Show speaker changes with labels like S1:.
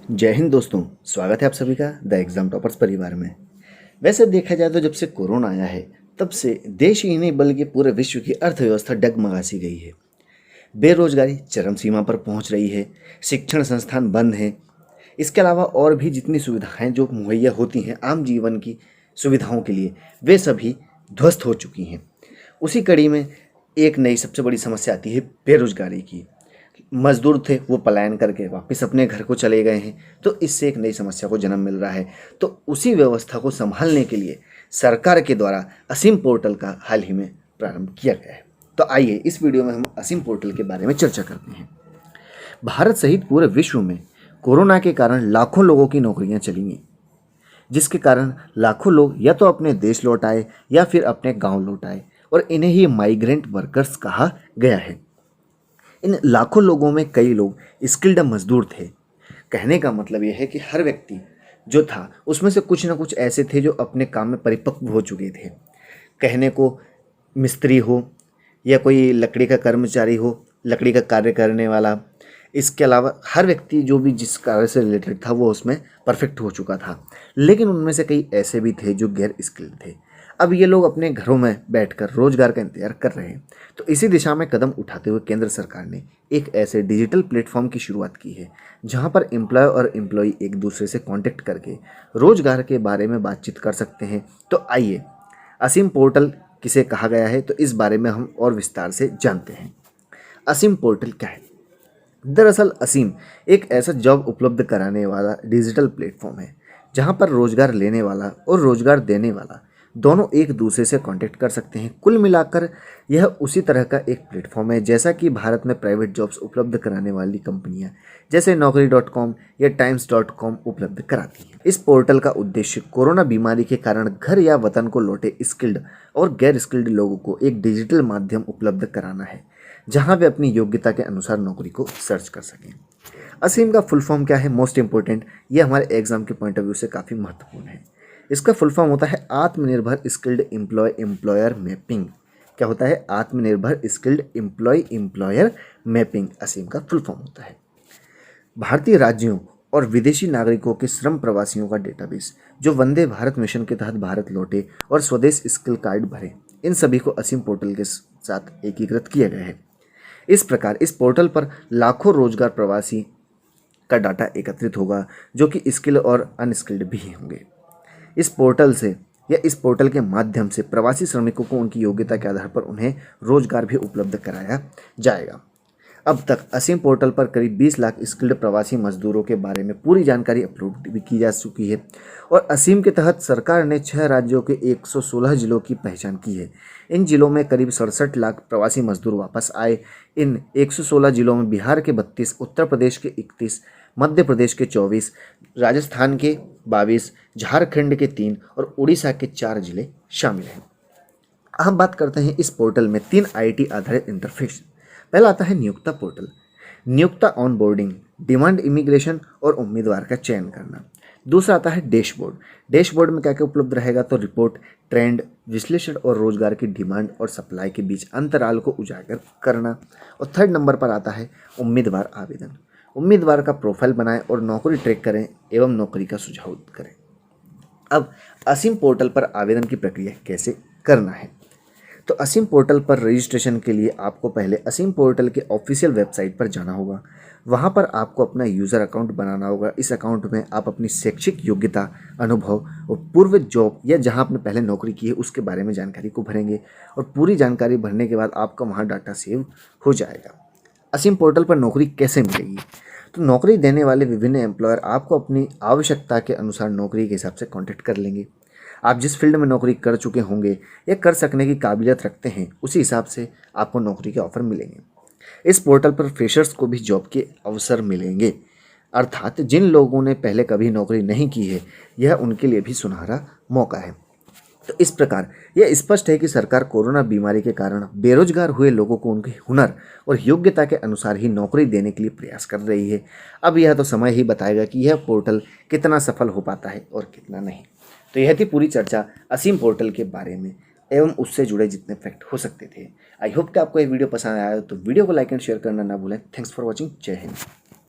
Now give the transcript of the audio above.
S1: जय हिंद दोस्तों। स्वागत है आप सभी का द एग्जाम टॉपर्स परिवार में। वैसे देखा जाए तो जब से कोरोना आया है तब से देश ही नहीं बल्कि पूरे विश्व की अर्थव्यवस्था डगमगा सी गई है। बेरोजगारी चरम सीमा पर पहुंच रही है, शिक्षण संस्थान बंद हैं। इसके अलावा और भी जितनी सुविधाएं जो मुहैया होती हैं आम जीवन की सुविधाओं के लिए, वे सभी ध्वस्त हो चुकी हैं। उसी कड़ी में एक नई सबसे बड़ी समस्या आती है बेरोजगारी की। मजदूर थे वो पलायन करके वापस अपने घर को चले गए हैं, तो इससे एक नई समस्या को जन्म मिल रहा है। तो उसी व्यवस्था को संभालने के लिए सरकार के द्वारा असीम पोर्टल का हाल ही में प्रारंभ किया गया है। तो आइए इस वीडियो में हम असीम पोर्टल के बारे में चर्चा करते हैं। भारत सहित पूरे विश्व में कोरोना के कारण लाखों लोगों की नौकरियां चली गईं, जिसके कारण लाखों लोग या तो अपने देश लौट आए या फिर अपने गांव लौट आए, और इन्हें ही माइग्रेंट वर्कर्स कहा गया है। इन लाखों लोगों में कई लोग स्किल्ड मजदूर थे। कहने का मतलब यह है कि हर व्यक्ति जो था उसमें से कुछ ना कुछ ऐसे थे जो अपने काम में परिपक्व हो चुके थे। कहने को मिस्त्री हो या कोई लकड़ी का कर्मचारी हो, लकड़ी का कार्य करने वाला, इसके अलावा हर व्यक्ति जो भी जिस कार्य से रिलेटेड था वो उसमें परफेक्ट हो चुका था। लेकिन उनमें से कई ऐसे भी थे जो गैर स्किल्ड थे। अब ये लोग अपने घरों में बैठकर रोजगार का इंतजार कर रहे हैं। तो इसी दिशा में कदम उठाते हुए केंद्र सरकार ने एक ऐसे डिजिटल प्लेटफॉर्म की शुरुआत की है जहां पर एम्प्लॉय और एम्प्लॉय एक दूसरे से कांटेक्ट करके रोजगार के बारे में बातचीत कर सकते हैं। तो आइए असीम पोर्टल किसे कहा गया है तो इस बारे में हम और विस्तार से जानते हैं। असीम पोर्टल क्या है? दरअसल असीम एक ऐसा जॉब उपलब्ध कराने वाला डिजिटल प्लेटफॉर्म है जहां पर रोजगार लेने वाला और रोजगार देने वाला दोनों एक दूसरे से कांटेक्ट कर सकते हैं। कुल मिलाकर यह उसी तरह का एक प्लेटफॉर्म है जैसा कि भारत में प्राइवेट जॉब्स उपलब्ध कराने वाली कंपनियां जैसे Naukri.com या Times.com उपलब्ध कराती हैं। इस पोर्टल का उद्देश्य कोरोना बीमारी के कारण घर या वतन को लौटे स्किल्ड और गैर स्किल्ड लोगों को एक डिजिटल माध्यम उपलब्ध कराना है जहां वे अपनी योग्यता के अनुसार नौकरी को सर्च कर सकें। असीम का फुल फॉर्म क्या है? मोस्ट इंपॉर्टेंट, ये हमारे एग्जाम के पॉइंट ऑफ व्यू से काफ़ी महत्वपूर्ण है। इसका फुल फॉर्म होता है आत्मनिर्भर स्किल्ड एम्प्लॉय एम्प्लॉयर मैपिंग। क्या होता है? आत्मनिर्भर स्किल्ड एम्प्लॉय एम्प्लॉयर मैपिंग असीम का फुल फॉर्म होता है। भारतीय राज्यों और विदेशी नागरिकों के श्रम प्रवासियों का डेटाबेस जो वंदे भारत मिशन के तहत भारत लौटे और स्वदेश स्किल कार्ड भरे, इन सभी को असीम पोर्टल के साथ एकीकृत किया गया है। इस प्रकार इस पोर्टल पर लाखों रोजगार प्रवासी का डाटा एकत्रित होगा जो कि स्किल और अनस्किल्ड भी होंगे। इस पोर्टल से या इस पोर्टल के माध्यम से प्रवासी श्रमिकों को उनकी योग्यता के आधार पर उन्हें रोजगार भी उपलब्ध कराया जाएगा। अब तक असीम पोर्टल पर करीब 20 लाख स्किल्ड प्रवासी मजदूरों के बारे में पूरी जानकारी अपलोड भी की जा चुकी है। और असीम के तहत सरकार ने 6 राज्यों के 116 जिलों की पहचान की है। इन जिलों में करीब 67 लाख प्रवासी मजदूर वापस आए। इन 116 जिलों में बिहार के 32, उत्तर प्रदेश के 31, मध्य प्रदेश के 24, राजस्थान के 22, झारखंड के 3 और उड़ीसा के 4 जिले शामिल हैं। हम बात करते हैं इस पोर्टल में 3 आईटी आधारित इंटरफेस। पहला आता है नियोक्ता पोर्टल। नियोक्ता ऑन बोर्डिंग, डिमांड इमिग्रेशन और उम्मीदवार का चयन करना। दूसरा आता है डैशबोर्ड। डैशबोर्ड में क्या क्या उपलब्ध रहेगा? तो रिपोर्ट, ट्रेंड, विश्लेषण और रोजगार की डिमांड और सप्लाई के बीच अंतराल को उजागर करना। और थर्ड नंबर पर आता है उम्मीदवार आवेदन। उम्मीदवार का प्रोफाइल बनाएं और नौकरी ट्रैक करें एवं नौकरी का सुझाव करें। अब असीम पोर्टल पर आवेदन की प्रक्रिया कैसे करना है? तो असीम पोर्टल पर रजिस्ट्रेशन के लिए आपको पहले असीम पोर्टल के ऑफिशियल वेबसाइट पर जाना होगा। वहाँ पर आपको अपना यूज़र अकाउंट बनाना होगा। इस अकाउंट में आप अपनी शैक्षिक योग्यता, अनुभव और पूर्व जॉब या जहाँ आपने पहले नौकरी की है उसके बारे में जानकारी को भरेंगे। और पूरी जानकारी भरने के बाद आपका वहाँ डाटा सेव हो जाएगा। असीम पोर्टल पर नौकरी कैसे मिलेगी? तो नौकरी देने वाले विभिन्न एम्प्लॉयर आपको अपनी आवश्यकता के अनुसार नौकरी के हिसाब से कॉन्टैक्ट कर लेंगे। आप जिस फील्ड में नौकरी कर चुके होंगे या कर सकने की काबिलियत रखते हैं उसी हिसाब से आपको नौकरी के ऑफर मिलेंगे। इस पोर्टल पर फ्रेशर्स को भी जॉब के अवसर मिलेंगे, अर्थात जिन लोगों ने पहले कभी नौकरी नहीं की है यह उनके लिए भी सुनहरा मौका है। तो इस प्रकार यह स्पष्ट है कि सरकार कोरोना बीमारी के कारण बेरोजगार हुए लोगों को उनके हुनर और योग्यता के अनुसार ही नौकरी देने के लिए प्रयास कर रही है। अब यह तो समय ही बताएगा कि यह पोर्टल कितना सफल हो पाता है और कितना नहीं। तो यह थी पूरी चर्चा असीम पोर्टल के बारे में एवं उससे जुड़े जितने फैक्ट हो सकते थे। आई होप कि आपको ये वीडियो पसंद आया तो वीडियो को लाइक एंड शेयर करना ना भूलें। Thanks for watching. जय हिंद।